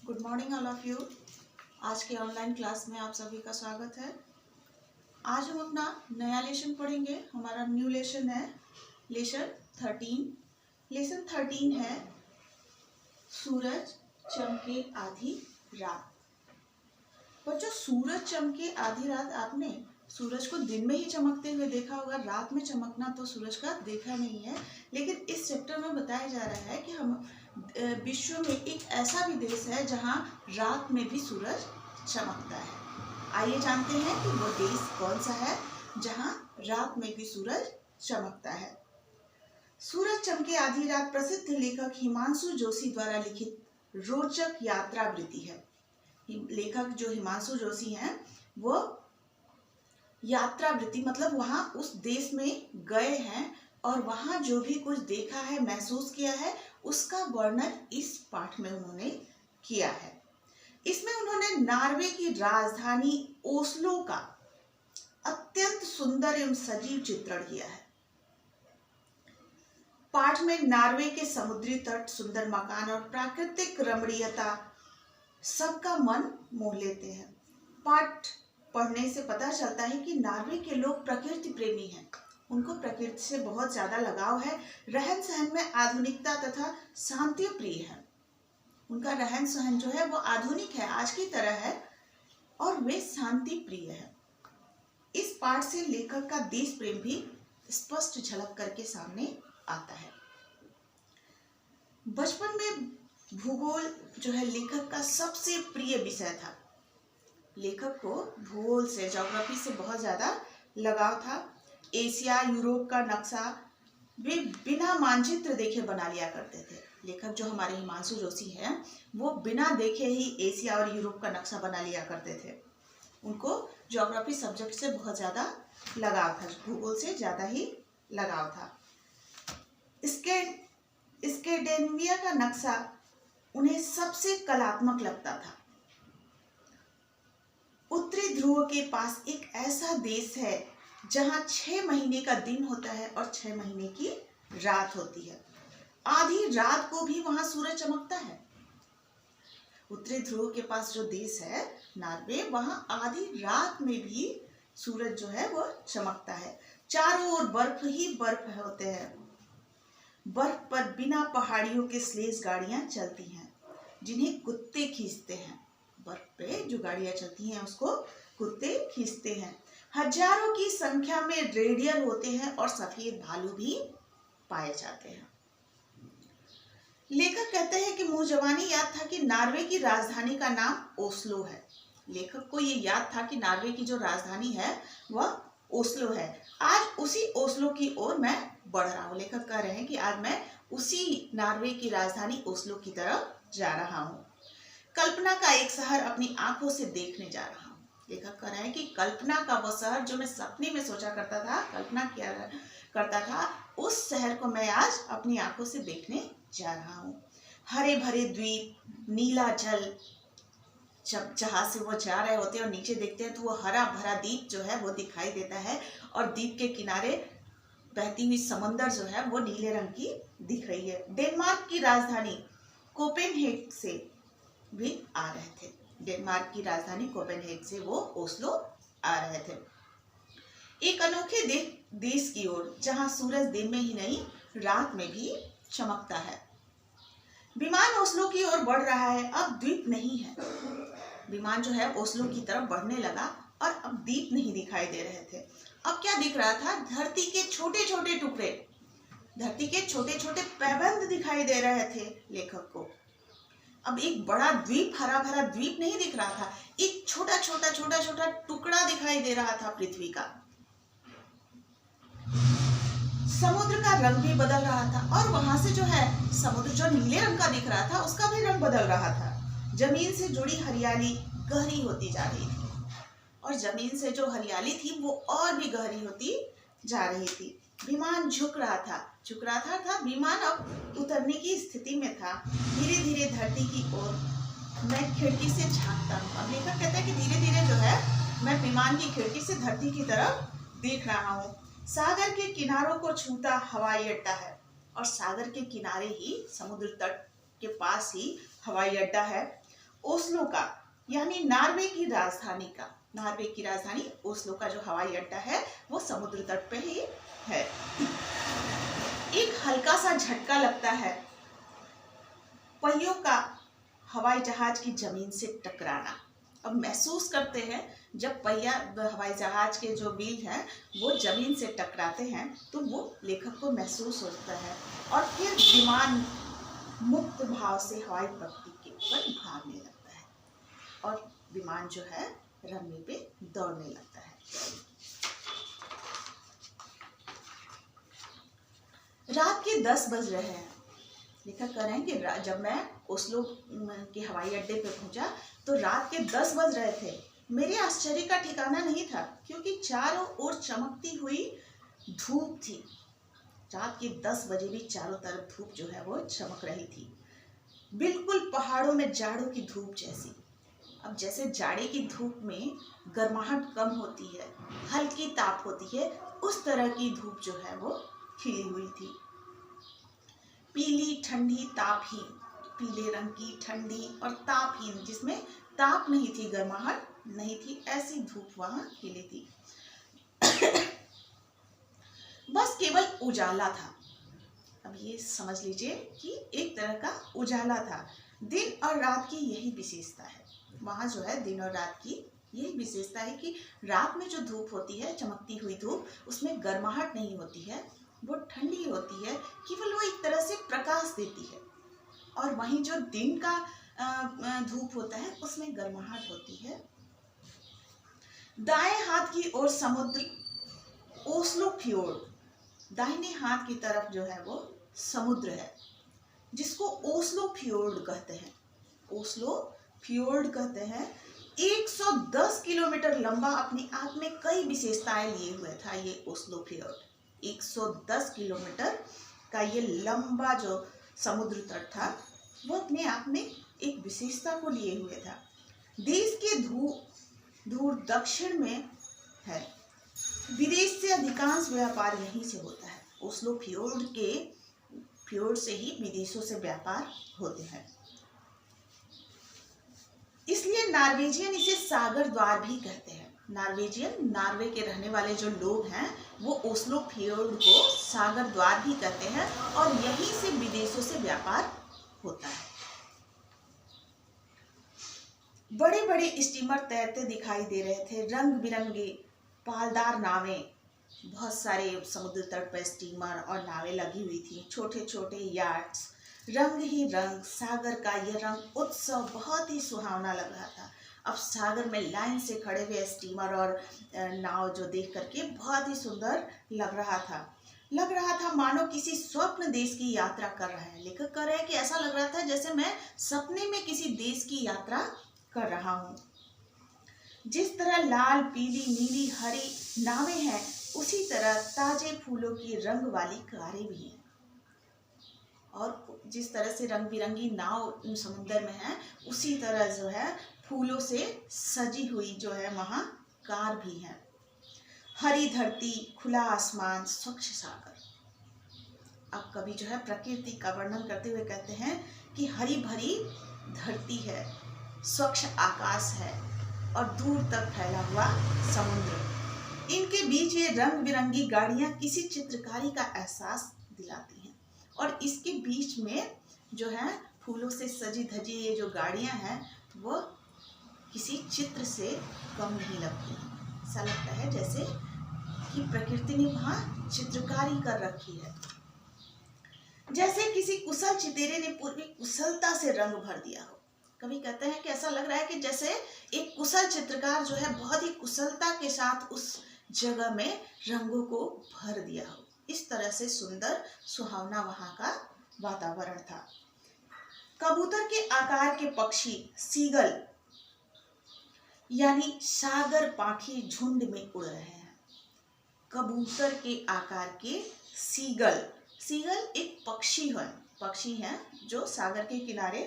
Good morning all of you. आज के online class में आप सभी का स्वागत है। आज हम अपना नया लेसन पढ़ेंगे। हमारा न्यू लेसन है लेसन 13। लेसन 13 है सूरज चमके आधी रात। बच्चों, सूरज चमके आधी रात आपने सूरज को दिन में ही चमकते हुए देखा होगा, रात में चमकना तो सूरज का देखा नहीं है। लेकिन इस चैप्टर में बताया जा रहा है कि हम विश्व में एक ऐसा भी देश है जहां रात में भी सूरज चमकता है। आइए जानते हैं कि वो देश कौन सा है जहां रात में भी सूरज चमकता है। सूरज चमके आधी रात प्रसिद्ध लेखक हिमांशु जोशी द्वारा लिखित रोचक यात्रावृत्ति है। लेखक जो हिमांशु जोशी हैं वो यात्रावृत्ति मतलब वहां उस देश में गए हैं और वहां जो भी कुछ देखा है, महसूस किया है, उसका वर्णन इस पाठ में उन्होंने किया है। इसमें उन्होंने नॉर्वे की राजधानी ओस्लो का अत्यंत सुंदर एवं सजीव चित्रण किया है। पाठ में नॉर्वे के समुद्री तट, सुंदर मकान और प्राकृतिक रमणीयता सबका मन मोह लेते हैं। पाठ पढ़ने से पता चलता है कि नॉर्वे के लोग प्रकृति प्रेमी हैं। उनको प्रकृति से बहुत ज्यादा लगाव है। रहन सहन में आधुनिकता तथा शांति प्रिय है। उनका रहन सहन जो है वो आधुनिक है, आज की तरह है, और वे शांति प्रिय है। इस पाठ से लेखक का देश प्रेम भी स्पष्ट झलक करके सामने आता है। बचपन में भूगोल जो है लेखक का सबसे प्रिय विषय था। लेखक को भूगोल से, ज्योग्राफी से बहुत ज्यादा लगाव था। एशिया, यूरोप का नक्शा वे बिना मानचित्र देखे बना लिया करते थे। लेखक जो हमारे हिमांशु जोशी हैं वो बिना देखे ही एशिया और यूरोप का नक्शा बना लिया करते थे। उनको ज्योग्राफी सब्जेक्ट से बहुत ज्यादा लगाव था, भूगोल से ज्यादा ही लगाव था। स्कैंडिनेविया का नक्शा उन्हें सबसे कलात्मक लगता था। उत्तरी ध्रुव के पास एक ऐसा देश है जहां 6 महीने का दिन होता है और 6 महीने की रात होती है। आधी रात को भी वहां सूरज चमकता है। उत्तरी ध्रुव के पास जो देश है नॉर्वे, वहां आधी रात में भी सूरज जो है वो चमकता है। चारों ओर बर्फ ही बर्फ होते हैं। बर्फ पर बिना पहाड़ियों के स्लेज गाड़ियां चलती हैं जिन्हें कुत्ते खींचते हैं। बर्फ पे जो गाड़ियां चलती हैं उसको कुत्ते खींचते हैं। हजारों की संख्या में रेडियर होते हैं और सफेद भालू भी पाए जाते हैं। लेखक कहते हैं कि मुझे जवानी याद था कि नॉर्वे की राजधानी का नाम ओस्लो है। लेखक को ये याद था कि नॉर्वे की जो राजधानी है वह ओस्लो है। आज उसी ओस्लो की ओर मैं बढ़ रहा हूँ। लेखक कह रहे हैं कि आज मैं उसी नॉर्वे की राजधानी ओस्लो की तरफ जा रहा हूँ। कल्पना का एक शहर अपनी आंखों से देखने जा रहा हूँ। लेखक कह रहे हैं कि कल्पना का वो शहर जो मैं सपने में सोचा करता था, कल्पना किया करता था, उस शहर को मैं आज अपनी आंखों से देखने जा रहा हूँ। हरे भरे द्वीप, नीला जल, जब जहां से वो जा रहे होते हैं और नीचे देखते हैं तो वो हरा भरा द्वीप जो है वो दिखाई देता है और द्वीप के किनारे बहती हुई समंदर जो है वो नीले रंग की दिख रही है। डेनमार्क की राजधानी कोपेनहेगन से भी आ रहे थे। डेनमार्क की राजधानी कोपेनहेगन से वो ओस्लो आ रहे थे। एक अनोखे देश की ओर जहां सूरज दिन में ही नहीं रात में भी चमकता है। विमान ओस्लो की ओर बढ़ रहा है। अब द्वीप नहीं है। विमान जो है ओस्लो की तरफ बढ़ने लगा और अब द्वीप नहीं दिखाई दे रहे थे। अब क्या दिख रहा था? धरती के छोटे छोटे टुकड़े, धरती के छोटे छोटे पैबंद दिखाई दे रहे थे लेखक को। अब एक बड़ा द्वीप, हरा भरा द्वीप नहीं दिख रहा था, एक छोटा छोटा टुकड़ा दिखाई दे रहा था पृथ्वी का। समुद्र का रंग भी बदल रहा था और वहां से जो है समुद्र जो नीले रंग का दिख रहा था उसका भी रंग बदल रहा था। जमीन से जुड़ी हरियाली गहरी होती जा रही थी और जमीन से जो हरियाली थी वो और भी गहरी होती जा रही थी। विमान झुक रहा था अर्थात विमान अब उतरने की स्थिति में था। धीरे धीरे धरती की ओर मैं खिड़की से झांकता हूँ। अब लेखक कहता है कि धीरे धीरे जो है मैं विमान की खिड़की से धरती की तरफ देख रहा हूँ। सागर के किनारों को छूता हवाई अड्डा है और सागर के किनारे ही, समुद्र तट के पास ही हवाई अड्डा है। ओस्लो का, यानी नॉर्वे की राजधानी का, नॉर्वे की राजधानी ओस्लो का जो हवाई अड्डा है वो समुद्र तट पे ही है। एक हल्का सा झटका लगता है, पहियों का हवाई जहाज की जमीन से टकराना। अब महसूस करते हैं जब पहिया हवाई जहाज के जो व्हील हैं वो जमीन से टकराते हैं तो वो लेखक को महसूस होता है और फिर विमान मुक्त भाव से हवाई पट्टी के ऊपर भागने लगता है और विमान जो है रनवे पे दौड़ने लगता है। रात के 10 बज रहे हैं। लेखक कह रहे हैं कि जब मैं ओस्लो के हवाई अड्डे पे पहुंचा तो रात के 10 बज रहे थे। मेरे आश्चर्य का ठिकाना नहीं था क्योंकि चारों ओर चमकती हुई धूप थी। रात के 10 बजे भी चारों तरफ धूप जो है वो चमक रही थी, बिल्कुल पहाड़ों में जाड़ों की धूप जैसी। अब जैसे जाड़े की धूप में गर्माहट कम होती है, हल्की ताप होती है, उस तरह की धूप जो है वो खिली हुई थी। पीली ठंडी तापहीन, पीले रंग की ठंडी और तापहीन, जिसमें ताप नहीं थी, गर्माहट नहीं थी, ऐसी धूप वहां खिली थी। बस केवल उजाला था। अब ये समझ लीजिए कि एक तरह का उजाला था। दिन और रात की यही विशेषता है, वहां जो है दिन और रात की यही विशेषता है कि रात में जो धूप होती है, चमकती हुई धूप, उसमें गर्माहट नहीं होती है, वो ठंडी होती है, केवल वो एक तरह से प्रकाश देती है। और वहीं जो दिन का धूप होता है उसमें गर्माहट होती है। दाएं हाथ की ओर समुद्र ओस्लो फ्योर्ड, दाहिने हाथ की तरफ जो है वो समुद्र है जिसको ओस्लो फ्योर्ड कहते हैं। ओस्लो फ्योर्ड कहते हैं। 110 किलोमीटर लंबा, अपने आप में कई विशेषताएं लिए हुए था ये ओस्लो फ्योर्ड। 110 किलोमीटर का ये लंबा जो समुद्र तट था वो अपने आप में एक विशेषता को लिए हुए था। देश के दूर दक्षिण में है। विदेश से अधिकांश व्यापार यहीं से होता है। ओस्लो फ्योर्ड से ही विदेशों से व्यापार होते हैं। इसलिए नॉर्वेजियन इसे सागर द्वार भी कहते हैं। नॉर्वेजियन, नॉर्वे के रहने वाले जो लोग हैं वो ओस्लो फ्योर्ड को सागर द्वार भी कहते हैं और यहीं से विदेशों से व्यापार होता है। बड़े बड़े स्टीमर तैरते दिखाई दे रहे थे, रंग बिरंगे पालदार नावें, बहुत सारे समुद्र तट पर स्टीमर और नावें लगी हुई थी, छोटे छोटे याट्स, रंग ही रंग। सागर का यह रंग उत्सव बहुत ही सुहावना लग रहा था। अब सागर में लाइन से खड़े हुए स्टीमर और नाव जो देख करके बहुत ही सुंदर लग रहा था मानो किसी स्वप्न देश की यात्रा कर रहे हैं। लेखक कह रहे हैं कि ऐसा लग रहा था जैसे मैं सपने में किसी देश की यात्रा कर रहा हूँ। जिस तरह लाल, पीली, नीली, हरी नावें हैं, उसी तरह ताजे फूलों की रंग वाली कारें भी हैं। और जिस तरह से रंग बिरंगी नाव समुद्र में है, उसी तरह जो है फूलों से सजी हुई जो है वहाँ कार भी है। हरी धरती, खुला आसमान, स्वच्छ सागर। अब कवि जो है प्रकृति का वर्णन करते हुए कहते हैं कि हरी भरी धरती है, स्वच्छ आकाश है और दूर तक फैला हुआ समुद्र। इनके बीच ये रंग बिरंगी गाड़ियां किसी चित्रकारी का एहसास दिलाती हैं और इसके बीच में जो है फूलों से सजी धजी ये जो गाड़ियां हैं वो किसी चित्र से कम नहीं लगती। ऐसा लगता है जैसे कि प्रकृति ने वहाँ चित्रकारी कर रखी है, जैसे किसी कुशल चितेरे ने पूरी कुशलता से रंग भर दिया हो। कभी कहते हैं कि ऐसा लग रहा है कि जैसे एक कुशल चित्रकार जो है बहुत ही कुशलता के साथ उस जगह में रंगों को भर दिया हो। इस तरह से सुंदर सुहावना वहाँ का वातावरण था। कबूतर के आकार के पक्षी सीगल यानी सागर पाखी झुंड में उड़ रहे हैं। कबूतर के आकार के सीगल एक पक्षी है जो सागर के किनारे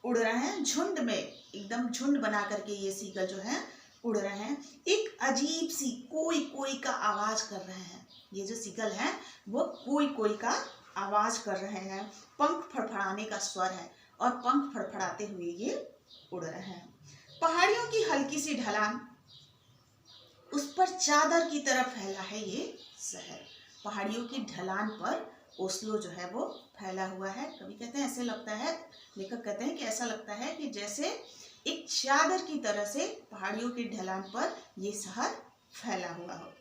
उड़ रहे हैं, झुंड में, एकदम झुंड बना करके ये सीगल जो है उड़ रहे हैं। एक अजीब सी कोई कोई का आवाज कर रहे हैं। ये जो सीगल है वो कोई कोई का आवाज कर रहे हैं। पंख फड़फड़ाने का स्वर है और पंख फड़फड़ाते हुए ये उड़ रहे हैं। पहाड़ियों की हल्की सी ढलान, उस पर चादर की तरह फैला है ये शहर। पहाड़ियों की ढलान पर ओस्लो जो है वो फैला हुआ है। कभी कहते हैं ऐसे लगता है, लेखक कहते हैं कि ऐसा लगता है कि जैसे एक चादर की तरह से पहाड़ियों की ढलान पर ये शहर फैला हुआ हो।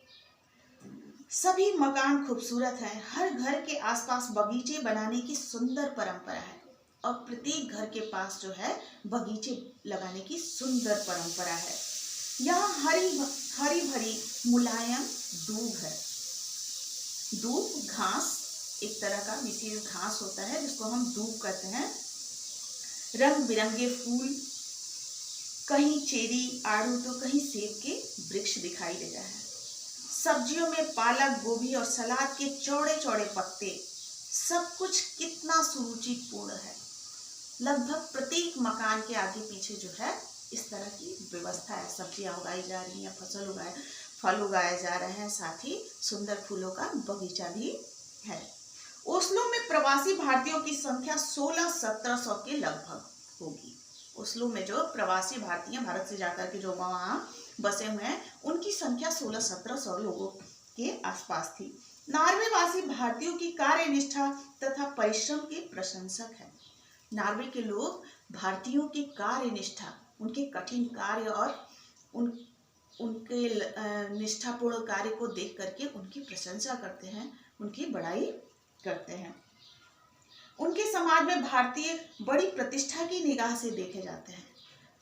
सभी मकान खूबसूरत हैं। हर घर के आसपास बगीचे बनाने की सुंदर परंपरा है और प्रत्येक घर के पास जो है बगीचे लगाने की सुंदर परंपरा है। यहाँ हरी भरी मुलायम दूब है। दूब घास, एक तरह का विशेष घास होता है जिसको हम दूब कहते हैं। रंग बिरंगे फूल, कहीं चेरी, आड़ू तो कहीं सेब के वृक्ष दिखाई दे रहा है। सब्जियों में पालक, गोभी और सलाद के चौड़े चौड़े पत्ते, सब कुछ कितना सुरुचिपूर्ण है। लगभग प्रत्येक मकान के आगे पीछे जो है इस तरह की व्यवस्था है। सब्जियां उगाई जा रही हैं, फल उगाए जा रहे हैं, साथ ही सुंदर फूलों का बगीचा भी है। ओस्लो में प्रवासी भारतीयों की संख्या 1600-1700 के लगभग होगी। ओस्लो में जो प्रवासी भारतीय भारत से जाकर के जो वहाँ बसे हुए हैं उनकी संख्या 1600-1700 लोगों के आसपास थी। नार्वेवासी भारतीयों की कार्यनिष्ठा तथा परिश्रम के प्रशंसक हैं। नार्वे के लोग भारतीयों की कार्यनिष्ठा, उनके कठिन कार्य और उनके निष्ठापूर्ण कार्य को देख करके उनकी प्रशंसा करते हैं, उनकी बड़ाई करते हैं। उनके समाज में भारतीय बड़ी प्रतिष्ठा की निगाह से देखे जाते हैं।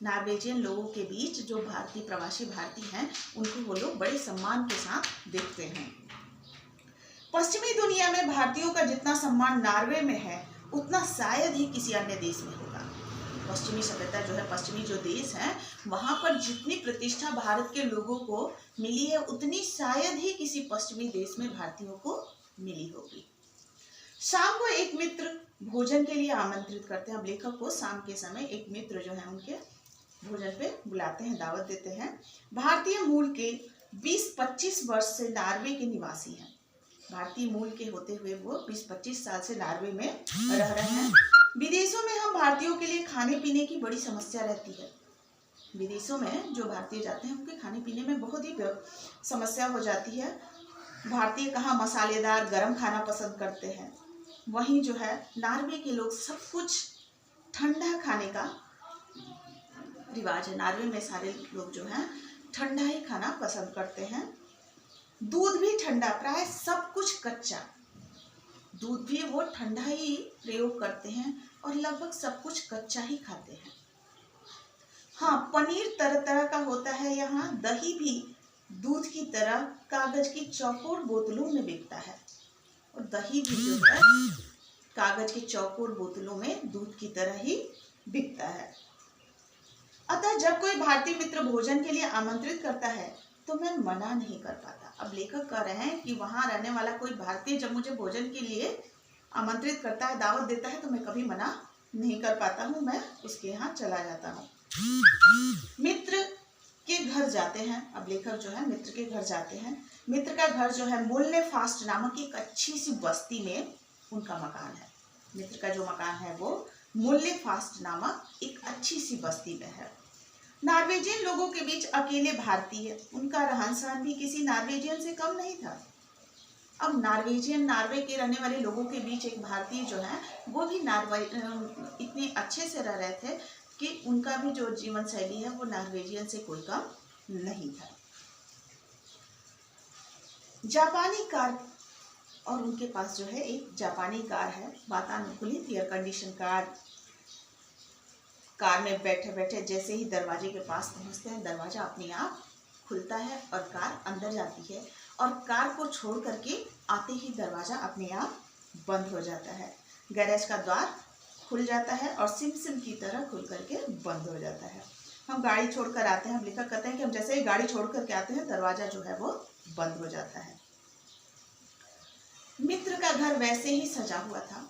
नॉर्वेजियन लोगों के बीच जो भारतीय प्रवासी भारतीय हैं उनको वो लोग बड़े सम्मान के साथ देखते हैं। पश्चिमी दुनिया में भारतीयों का जितना सम्मान नॉर्वे में है उतना शायद ही किसी अन्य देश में होगा। पश्चिमी सभ्यता जो है, पश्चिमी जो देश हैं वहाँ पर जितनी प्रतिष्ठा भारत के लोगों को मिली है उतनी शायद ही किसी पश्चिमी देश में भारतीयों को मिली होगी। शाम को एक मित्र भोजन के लिए आमंत्रित करते हैं। अब लेखक को शाम के समय एक मित्र जो है उनके भोजन पे बुलाते हैं, दावत देते हैं। भारतीय मूल के 20-25 वर्ष से नॉर्वे के निवासी हैं। भारतीय मूल के होते हुए वो 20-25 साल से नॉर्वे में रह रहे हैं। विदेशों में हम भारतीयों के लिए खाने पीने की बड़ी समस्या रहती है। विदेशों में जो भारतीय जाते हैं उनके खाने पीने में बहुत ही समस्या हो जाती है। भारतीय कहाँ मसालेदार गर्म खाना पसंद करते हैं, वहीं जो है नॉर्वे के लोग सब कुछ ठंडा खाने का रिवाज है। नॉर्वे में सारे लोग जो हैं ठंडा ही खाना पसंद करते हैं। दूध भी ठंडा, प्राय सब कुछ कच्चा, दूध भी वो ठंडा ही प्रयोग करते हैं और लगभग सब कुछ कच्चा ही खाते हैं। हाँ, पनीर तरह तरह का होता है यहाँ। दही भी दूध की तरह कागज की चौकोर बोतलों में बिकता है और दही भी जो है कागज की चौकोर बोतलों में दूध की तरह ही बिकता है। अतः जब कोई भारतीय मित्र भोजन के लिए आमंत्रित करता है तो मैं मना नहीं कर पाता। अब लेखक कह रहे हैं कि वहां रहने वाला कोई भारतीय जब मुझे भोजन के लिए आमंत्रित करता है, दावत देता है, तो मैं कभी मना नहीं कर पाता हूँ, मैं उसके यहाँ चला जाता हूँ। मित्र के घर जाते हैं। अब लेखक जो है मित्र के घर जाते हैं। मित्र का घर जो है मुल्लेफास्ट नामक एक अच्छी सी बस्ती में उनका मकान है। मित्र का जो मकान है वो मुल्लेफास्ट नामक एक अच्छी सी बस्ती में है। नॉर्वेजियन लोगों के बीच अकेले भारतीय, उनका रहन सहन भी किसी नॉर्वेजियन से कम नहीं था। अब नॉर्वे के रहने वाले लोगों के बीच एक भारतीय जो है वो भी इतने अच्छे से रह रहे थे कि उनका भी जो जीवन शैली है वो नॉर्वेजियन से कोई कम नहीं था। जापानी कार, और उनके पास जो है एक जापानी कार है, वातानुकूलित एयर कंडीशन कार। कार में बैठे बैठे जैसे ही दरवाजे के पास पहुंचते हैं, दरवाजा अपने आप खुलता है और कार अंदर जाती है और कार को छोड़ करके आते ही दरवाजा अपने आप बंद हो जाता है। गैरेज का द्वार खुल जाता है और सिम सिम की तरह खुल करके बंद हो जाता है। हम गाड़ी छोड़कर आते हैं। लेखक कहते हैं कि हम जैसे ही गाड़ी छोड़ करके आते हैं दरवाजा जो है वो बंद हो जाता है। मित्र का घर वैसे ही सजा हुआ था।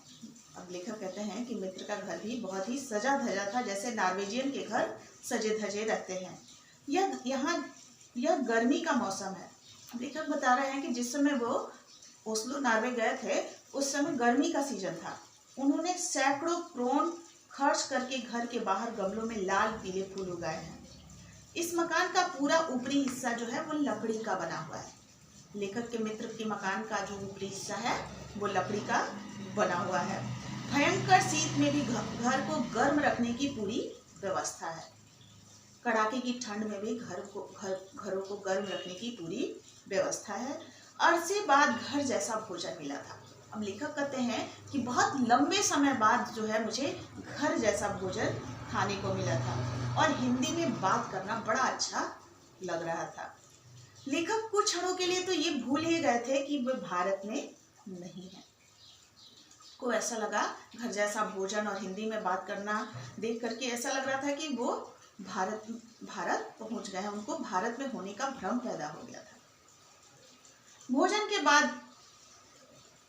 अब लेखक कहते हैं कि मित्र का घर भी बहुत ही सजा धजा था, जैसे नॉर्वेजियन के घर सजे धजे रहते हैं। यह गर्मी का मौसम है। लेखक बता रहे हैं कि जिस समय वो ओस्लो नॉर्वे गए थे उस समय गर्मी का सीजन था। उन्होंने सैकड़ों प्रोन खर्च करके घर के बाहर गमलों में लाल पीले फूल उगाए हैं। इस मकान का पूरा ऊपरी हिस्सा जो है वो लकड़ी का बना हुआ है। लेखक के मित्र के मकान का जो ऊपरी हिस्सा है वो लकड़ी का बना हुआ है। भयंकर शीत में भी घर को गर्म रखने की पूरी व्यवस्था है। कड़ाके की ठंड में भी घरों को गर्म रखने की पूरी व्यवस्था है। अरसे बाद घर जैसा भोजन मिला था। अब लेखक कहते हैं कि बहुत लंबे समय बाद जो है मुझे घर जैसा भोजन खाने को मिला था और हिंदी में बात करना बड़ा अच्छा लग रहा था। लेखक कुछ क्षणों के लिए तो ये भूल ही गए थे कि वे भारत में नहीं है। को ऐसा लगा घर जैसा भोजन और हिंदी में बात करना देख करके ऐसा लग रहा था कि वो भारत पहुंच गए हैं। उनको भारत में होने का भ्रम पैदा हो गया था। भोजन के बाद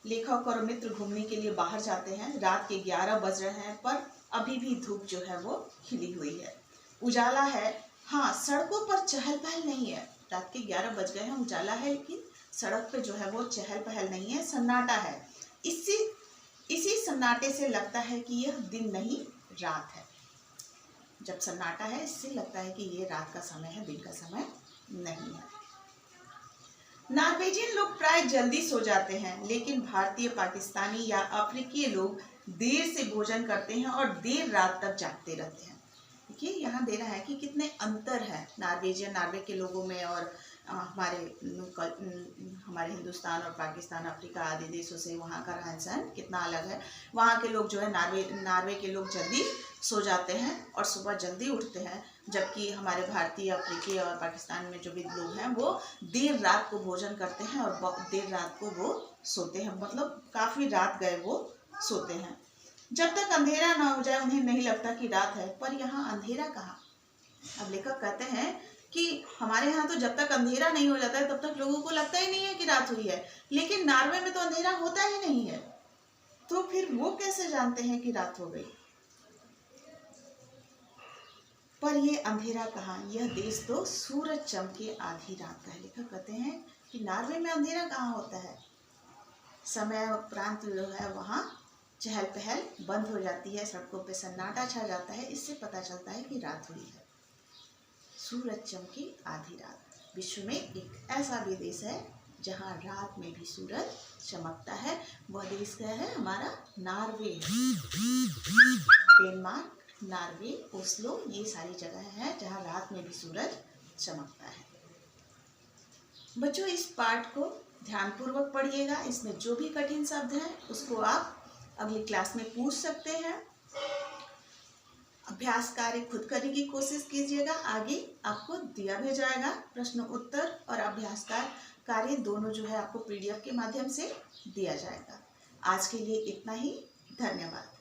लेखक और मित्र घूमने के लिए बाहर जाते हैं। रात के 11 बज रहे हैं पर अभी भी धूप जो है वो खिली हुई है, उजाला है। हाँ, सड़कों पर चहल पहल नहीं है। रात के 11 बज गए हैं, उजाला है, लेकिन सड़क पे जो है वो चहल पहल नहीं है, सन्नाटा है। इसी सन्नाटे से लगता है कि यह दिन नहीं रात है। जब सन्नाटा है इससे लगता है कि ये रात का समय है, दिन का समय नहीं है। नॉर्वेजियन लोग प्राय जल्दी सो जाते हैं, लेकिन भारतीय, पाकिस्तानी या अफ्रीकी लोग देर से भोजन करते हैं और देर रात तक जागते रहते हैं। देखिए यहाँ दे रहा है कि कितने अंतर है नॉर्वे के लोगों में और हमारे हिंदुस्तान और पाकिस्तान, अफ्रीका आदि देशों से वहाँ का रहन सहन कितना अलग है। वहाँ के लोग जो है नॉर्वे के लोग जल्दी सो जाते हैं और सुबह जल्दी उठते हैं, जबकि हमारे भारतीय, अफ्रीकी और पाकिस्तान में जो भी लोग हैं वो देर रात को भोजन करते हैं और देर रात को वो सोते हैं। मतलब काफ़ी रात गए वो सोते हैं। जब तक अंधेरा ना हो जाए उन्हें नहीं लगता कि रात है, पर यहाँ अंधेरा कहाँ। अब लेखक कहते हैं कि हमारे यहाँ तो जब तक अंधेरा नहीं हो जाता है तब तक लोगों को लगता ही नहीं है कि रात हुई है, लेकिन नॉर्वे में तो अंधेरा होता ही नहीं है, तो फिर वो कैसे जानते हैं कि रात हो गई। पर ये अंधेरा कहाँ, यह देश तो सूरज चमके आधी रात का है। लेखक कहते हैं कि नॉर्वे में अंधेरा कहाँ होता है। समय प्रांत जो है वहाँ चहल पहल बंद हो जाती है, सड़कों पे सन्नाटा छा जाता है, इससे पता चलता है कि रात हुई है। सूरज चमकी आधी रात। विश्व में एक ऐसा भी देश है जहाँ रात में भी सूरज चमकता है। वह देश क्या है? हमारा नॉर्वे है। डेनमार्क, नॉर्वे, ओस्लो, ये सारी जगह हैं जहाँ रात में भी सूरज चमकता है। बच्चों इस पाठ को ध्यानपूर्वक पढ़िएगा। इसमें जो भी कठिन शब्द हैं उसको आप अगली क्लास में पूछ सकते हैं। अभ्यास कार्य खुद करने की कोशिश कीजिएगा। आगे आपको दिया भी जाएगा प्रश्न उत्तर और अभ्यास कार्य दोनों जो है आपको PDF के माध्यम से दिया जाएगा। आज के लिए इतना ही। धन्यवाद।